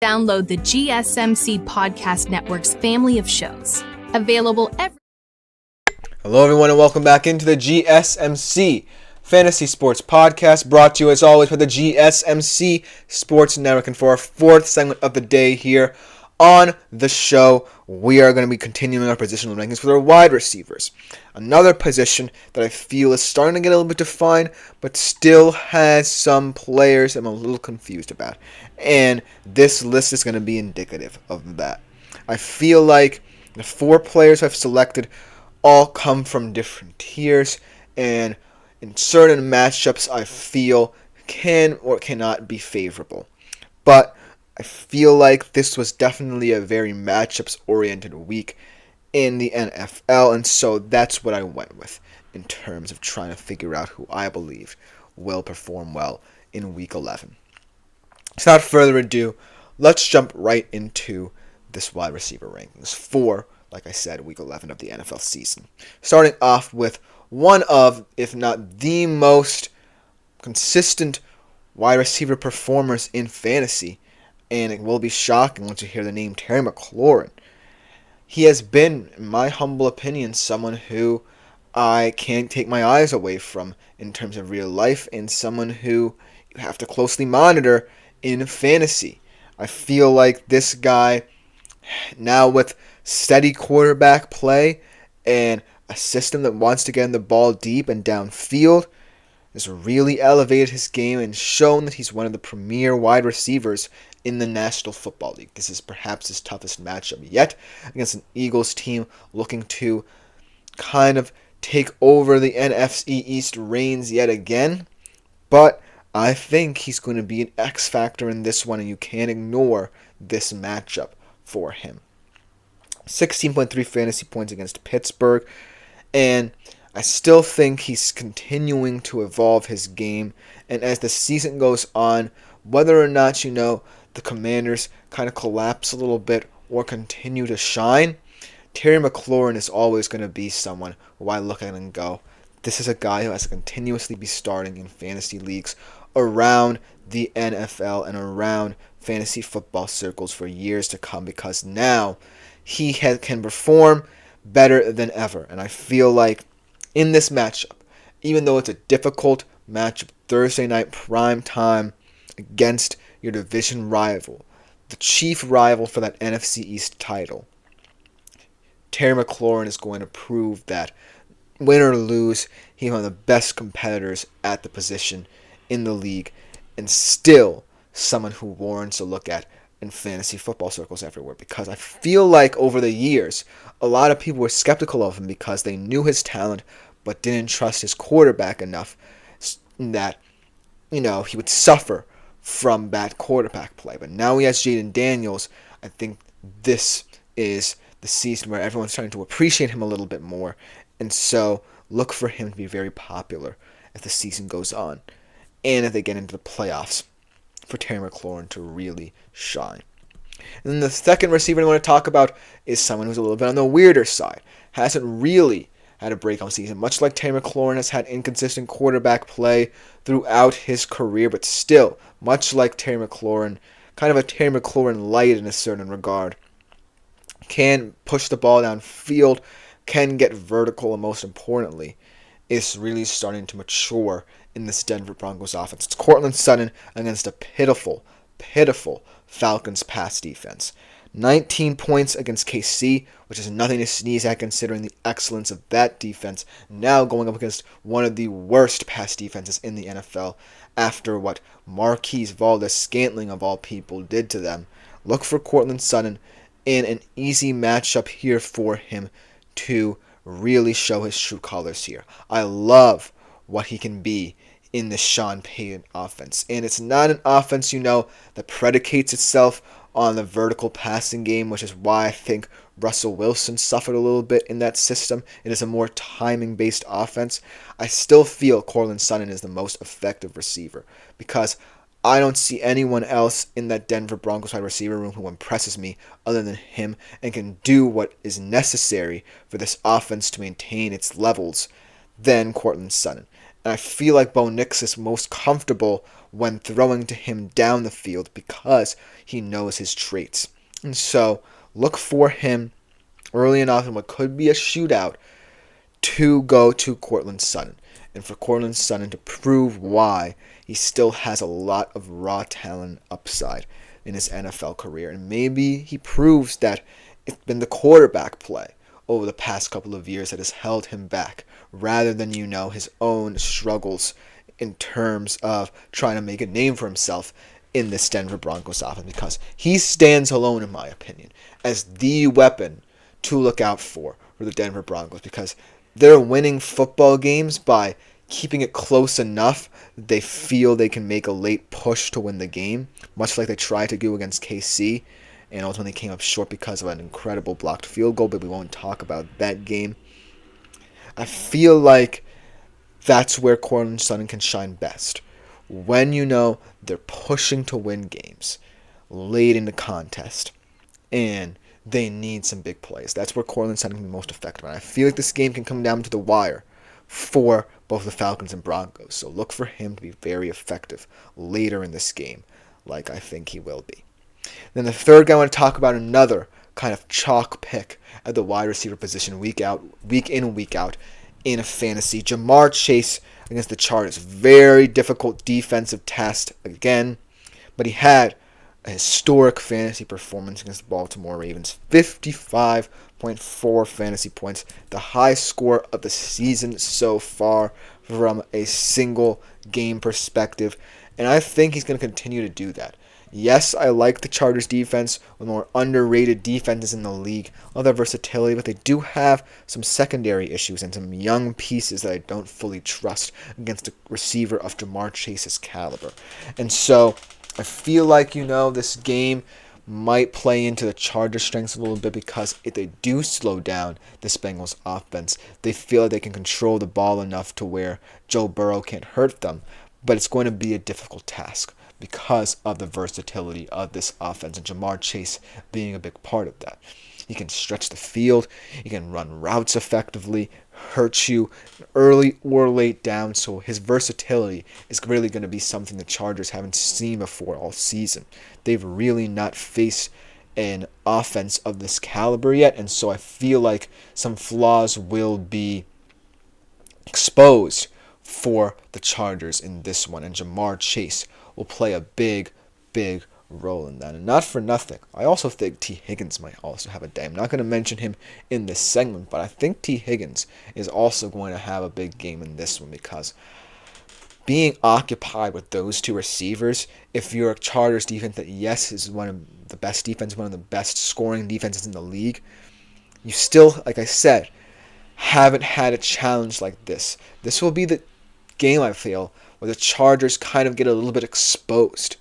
Download the GSMC Podcast Network's family of shows. Available every... Hello everyone and welcome back into the GSMC Fantasy Sports Podcast, brought to you as always by the GSMC Sports Network. And for our fourth segment of the day here on the show, we are going to be continuing our positional rankings with our wide receivers. Another position that I feel is starting to get a little bit defined, but still has some players I'm a little confused about. And this list is going to be indicative of that. I feel like the four players I've selected all come from different tiers, and in certain matchups I feel can or cannot be favorable. But I feel like this was definitely a very matchups-oriented week in the NFL, and so that's what I went with in terms of trying to figure out who I believe will perform well in Week 11. So without further ado, let's jump right into this wide receiver rankings for, like I said, Week 11 of the NFL season. Starting off with one of, if not the most consistent wide receiver performers in fantasy, and it will be shocking once you hear the name Terry McLaurin. He has been, in my humble opinion, someone who I can't take my eyes away from in terms of real life, and someone who you have to closely monitor in fantasy. I feel like this guy, now with steady quarterback play and a system that wants to get in the ball deep and downfield, has really elevated his game and shown that he's one of the premier wide receivers in the National Football League. This is perhaps his toughest matchup yet against an Eagles team looking to kind of take over the NFC East reins yet again. But I think he's going to be an X factor in this one, and you can't ignore this matchup for him. 16.3 fantasy points against Pittsburgh, and I still think he's continuing to evolve his game, and as the season goes on, whether or not, the Commanders kind of collapse a little bit or continue to shine, Terry McLaurin is always going to be someone who I look at and go, this is a guy who has to continuously be starting in fantasy leagues around the NFL and around fantasy football circles for years to come, because now he can perform better than ever. And I feel like in this matchup, even though it's a difficult matchup, Thursday night prime time against your division rival, the chief rival for that NFC East title, Terry McLaurin is going to prove that win or lose, he's one of the best competitors at the position in the league, and still someone who warrants a look at in fantasy football circles everywhere, because I feel like over the years, a lot of people were skeptical of him because they knew his talent but didn't trust his quarterback enough that, he would suffer from bad quarterback play. But now he has Jaden Daniels. I think this is the season where everyone's starting to appreciate him a little bit more, and so look for him to be very popular as the season goes on and if they get into the playoffs, for Terry McLaurin to really shine. And then the second receiver I want to talk about is someone who's a little bit on the weirder side. Hasn't really had a breakout season, much like Terry McLaurin has had inconsistent quarterback play throughout his career, but still, much like Terry McLaurin, kind of a Terry McLaurin light in a certain regard. Can push the ball downfield, can get vertical, and most importantly, is really starting to mature in this Denver Broncos offense. It's Courtland Sutton against a pitiful Falcons pass defense. 19 points against KC, which is nothing to sneeze at considering the excellence of that defense, now going up against one of the worst pass defenses in the NFL after what Marquise Valdes-Scantling of all people did to them. Look for Courtland Sutton in an easy matchup here for him to really show his true colors here. I love what he can be in the Sean Payton offense. And it's not an offense, that predicates itself on the vertical passing game, which is why I think Russell Wilson suffered a little bit in that system. It is a more timing-based offense. I still feel Courtland Sutton is the most effective receiver because I don't see anyone else in that Denver Broncos wide receiver room who impresses me other than him and can do what is necessary for this offense to maintain its levels than Courtland Sutton. And I feel like Bo Nix is most comfortable when throwing to him down the field because he knows his traits. And so look for him early enough in what could be a shootout to go to Courtland Sutton. And for Courtland Sutton to prove why he still has a lot of raw talent upside in his NFL career. And maybe he proves that it's been the quarterback play over the past couple of years that has held him back rather than, his own struggles in terms of trying to make a name for himself in this Denver Broncos offense, because he stands alone, in my opinion, as the weapon to look out for the Denver Broncos, because they're winning football games by keeping it close enough that they feel they can make a late push to win the game, much like they tried to do against KC, and ultimately came up short because of an incredible blocked field goal, but we won't talk about that game. I feel like that's where Courtland Sutton can shine best. When they're pushing to win games late in the contest and they need some big plays. That's where Courtland Sutton can be most effective. And I feel like this game can come down to the wire for both the Falcons and Broncos. So look for him to be very effective later in this game, like I think he will be. Then the third guy I want to talk about, another kind of chalk pick at the wide receiver position week in, week out in a fantasy. Jamar Chase against the Chargers. Very difficult defensive task again, but he had a historic fantasy performance against the Baltimore Ravens. 55.4 fantasy points, the high score of the season so far from a single game perspective, and I think he's going to continue to do that. Yes, I like the Chargers defense, one of the more underrated defenses in the league. All their versatility, but they do have some secondary issues and some young pieces that I don't fully trust against a receiver of Jamar Chase's caliber. And so I feel like, this game might play into the Chargers' strengths a little bit, because if they do slow down this Bengals offense, they feel like they can control the ball enough to where Joe Burrow can't hurt them. But it's going to be a difficult task because of the versatility of this offense, and Jamar Chase being a big part of that. He can stretch the field, he can run routes effectively, hurt you early or late down, so his versatility is really going to be something the Chargers haven't seen before all season. They've really not faced an offense of this caliber yet, and so I feel like some flaws will be exposed for the Chargers in this one, and Jamar Chase will play a big role in that. And not for nothing, I also think T. Higgins might also have a day. I'm not going to mention him in this segment, but I think T. Higgins is also going to have a big game in this one, because being occupied with those two receivers, if you're a Chargers defense that, yes, is one of the best defenses, one of the best scoring defenses in the league, you still, like I said, haven't had a challenge like this. This will be the game, I feel, where the Chargers kind of get a little bit exposed.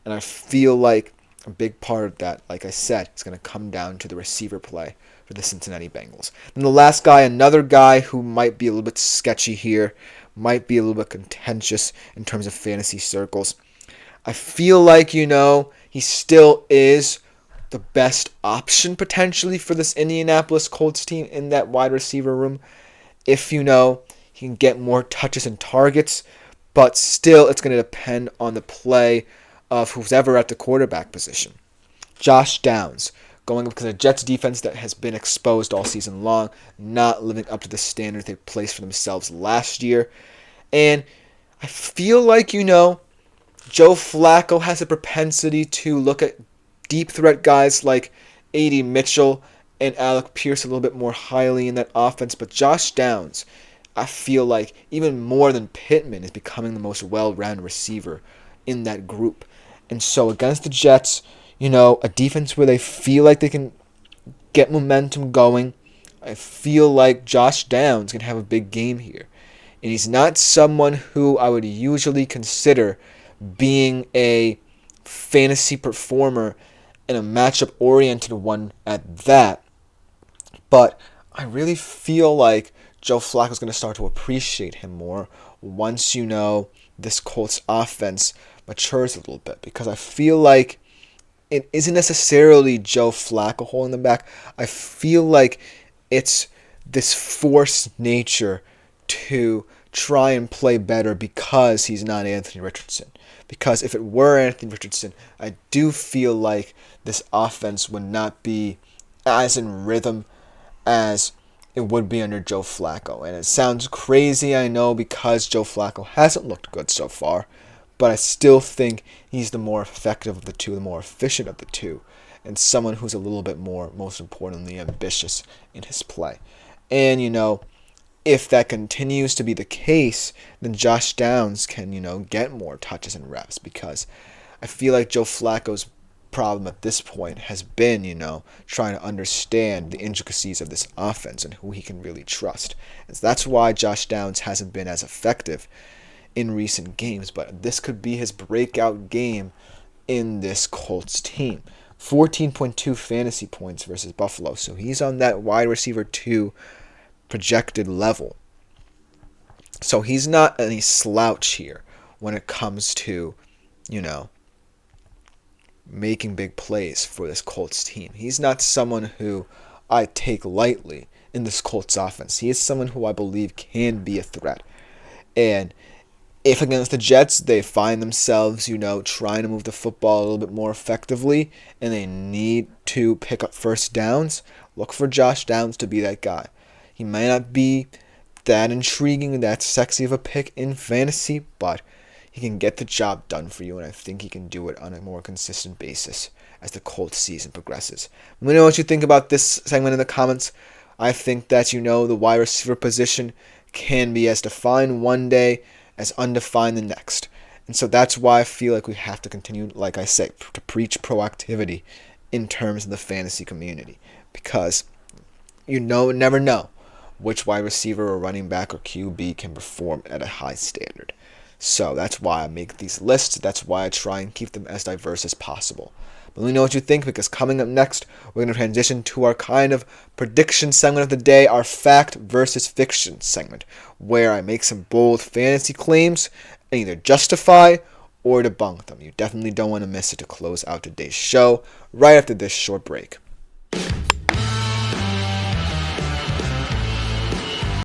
And I feel like a big part of that, like I said, is going to come down to the receiver play for the Cincinnati Bengals. And the last guy, another guy who might be a little bit sketchy here, might be a little bit contentious in terms of fantasy circles. I feel like, he still is the best option potentially for this Indianapolis Colts team in that wide receiver room. If, he can get more touches and targets, but still it's going to depend on the play of who's ever at the quarterback position. Josh Downs, going up because the Jets defense that has been exposed all season long, not living up to the standards they placed for themselves last year. And I feel like, Joe Flacco has a propensity to look at deep threat guys like A.D. Mitchell and Alec Pierce a little bit more highly in that offense, but Josh Downs, I feel like even more than Pittman, is becoming the most well-rounded receiver in that group. And so against the Jets, a defense where they feel like they can get momentum going, I feel like Josh Downs can have a big game here. And he's not someone who I would usually consider being a fantasy performer and a matchup-oriented one at that. But I really feel like Joe Flacco is going to start to appreciate him more once, this Colts offense matures a little bit. Because I feel like it isn't necessarily Joe Flacco holding them back. I feel like it's this forced nature to try and play better because he's not Anthony Richardson. Because if it were Anthony Richardson, I do feel like this offense would not be as in rhythm as it would be under Joe Flacco. And it sounds crazy, I know, because Joe Flacco hasn't looked good so far, but I still think he's the more effective of the two, the more efficient of the two, and someone who's a little bit more, most importantly, ambitious in his play. And, if that continues to be the case, then Josh Downs can, get more touches and reps, because I feel like Joe Flacco's problem at this point has been, trying to understand the intricacies of this offense and who he can really trust. And so that's why Josh Downs hasn't been as effective in recent games, but this could be his breakout game in this Colts team. 14.2 fantasy points versus Buffalo, so he's on that wide receiver 2 projected level. So he's not any slouch here when it comes to, making big plays for this Colts team. He's not someone who I take lightly in this Colts offense. He is someone who I believe can be a threat. And if against the Jets they find themselves, trying to move the football a little bit more effectively and they need to pick up first downs, look for Josh Downs to be that guy. He might not be that intriguing, that sexy of a pick in fantasy, but he can get the job done for you, and I think he can do it on a more consistent basis as the Colts season progresses. Let me know what you think about this segment in the comments. I think that, the wide receiver position can be as defined one day as undefined the next. And so that's why I feel like we have to continue, like I say, to preach proactivity in terms of the fantasy community. Because never know which wide receiver or running back or QB can perform at a high standard. So that's why I make these lists. That's why I try and keep them as diverse as possible. But let me know what you think, because coming up next, we're going to transition to our kind of prediction segment of the day, our fact versus fiction segment, where I make some bold fantasy claims and either justify or debunk them. You definitely don't want to miss it to close out today's show right after this short break.